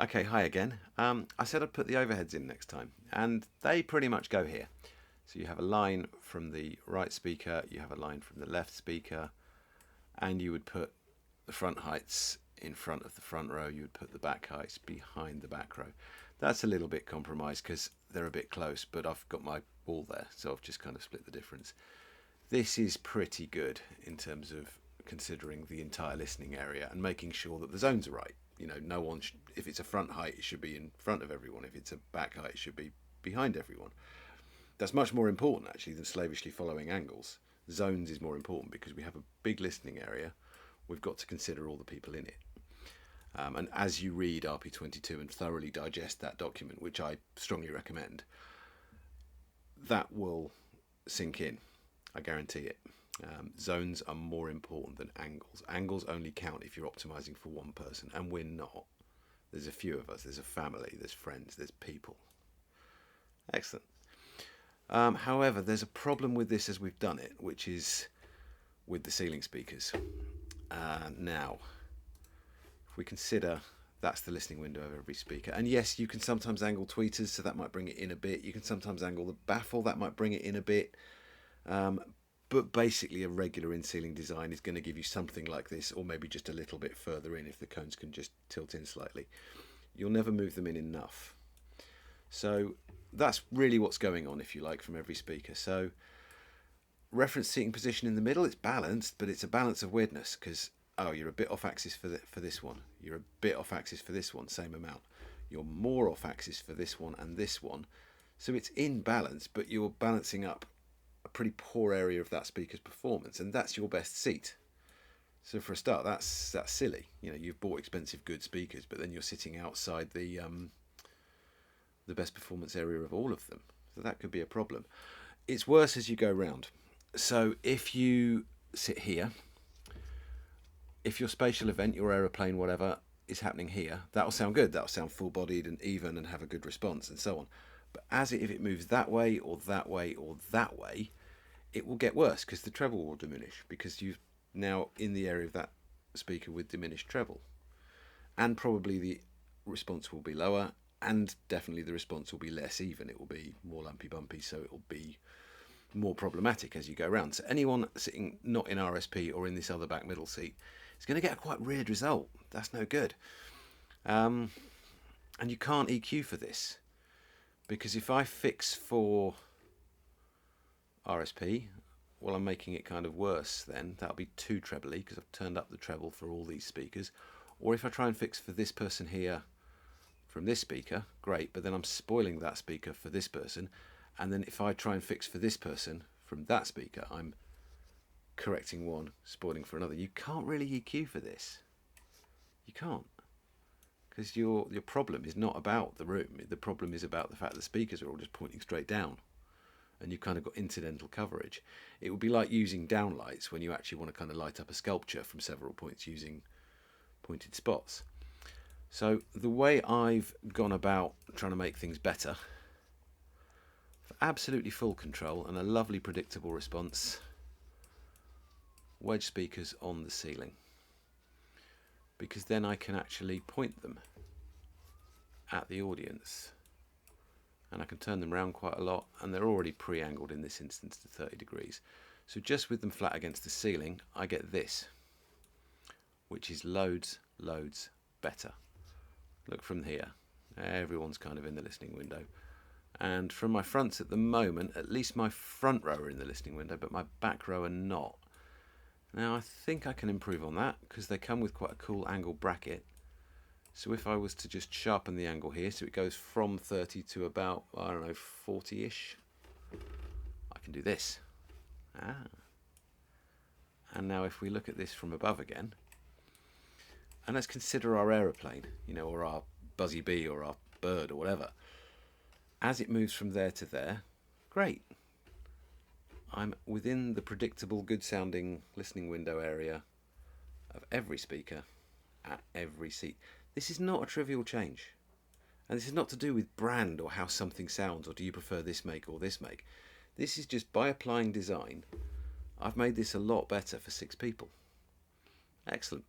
Okay, hi again. I said I'd put the overheads in next time, and they pretty much go here. So you have a line from the right speaker, you have a line from the left speaker, and you would put the front heights in front of the front row, you would put the back heights behind the back row. That's a little bit compromised because they're a bit close, but I've got my wall there, so I've just kind of split the difference. This is pretty good in terms of considering the entire listening area and making sure that the zones are right. You know, no one, if it's a front height, it should be in front of everyone. If it's a back height, it should be behind everyone. That's much more important actually than slavishly following angles. Zones is more important because we have a big listening area. We've got to consider all the people in it. And as you read RP22 and thoroughly digest that document, which I strongly recommend, that will sink in. I guarantee it. Zones are more important than angles. Angles only count if you're optimizing for one person, and we're not. There's a few of us. There's a family, there's friends, there's people. Excellent. However, there's a problem with this as we've done it, which is with the ceiling speakers. Now, if we consider that's the listening window of every speaker, and yes, you can sometimes angle tweeters, so that might bring it in a bit. You can sometimes angle the baffle, that might bring it in a bit. But basically a regular in-ceiling design is going to give you something like this, or maybe just a little bit further in if the cones can just tilt in slightly. You'll never move them in enough. So that's really what's going on, if you like, from every speaker. So reference seating position in the middle, it's balanced, but it's a balance of weirdness because, oh, you're a bit off axis for this one. You're a bit off axis for this one, same amount. You're more off axis for this one and this one. So it's in balance, but you're balancing up a pretty poor area of that speaker's performance, and that's your best seat. So for a start, that's silly. You know, you've bought expensive good speakers, but then you're sitting outside the best performance area of all of them. So that could be a problem. It's worse as you go round. So if you sit here, if your spatial event, your aeroplane, whatever, is happening here, that'll sound good. That'll sound full-bodied and even and have a good response and so on. But if it moves that way or that way or that way, it will get worse because the treble will diminish because you've now in the area of that speaker with diminished treble. And probably the response will be lower, and definitely the response will be less even. It will be more lumpy bumpy, so it will be more problematic as you go around. So anyone sitting not in RSP or in this other back middle seat is going to get a quite weird result. That's no good. And you can't EQ for this. Because if I fix for RSP, well, I'm making it kind of worse then. That'll be too trebly because I've turned up the treble for all these speakers. Or if I try and fix for this person here from this speaker, great, but then I'm spoiling that speaker for this person. And then if I try and fix for this person from that speaker, I'm correcting one, spoiling for another. You can't really EQ for this. You can't. Because your problem is not about the room. The problem is about the fact that the speakers are all just pointing straight down. And you've kind of got incidental coverage. It would be like using downlights when you actually want to kind of light up a sculpture from several points using pointed spots. So the way I've gone about trying to make things better, for absolutely full control and a lovely predictable response, wedge speakers on the ceiling. Because then I can actually point them at the audience and I can turn them around quite a lot, and they're already pre-angled in this instance to 30 degrees. So just with them flat against the ceiling, I get this, which is loads better. Look from here, everyone's kind of in the listening window. And from my fronts at the moment, at least my front row are in the listening window, but my back row are not. Now I think I can improve on that because they come with quite a cool angle bracket. So if I was to just sharpen the angle here, so it goes from 30 to about, I don't know, 40-ish, I can do this. And now if we look at this from above again, and let's consider our aeroplane, you know, or our buzzy bee or our bird or whatever. As it moves from there to there, great. I'm within the predictable, good-sounding listening window area of every speaker at every seat. This is not a trivial change. And this is not to do with brand or how something sounds or do you prefer this make or this make. This is just by applying design, I've made this a lot better for 6 people. Excellent.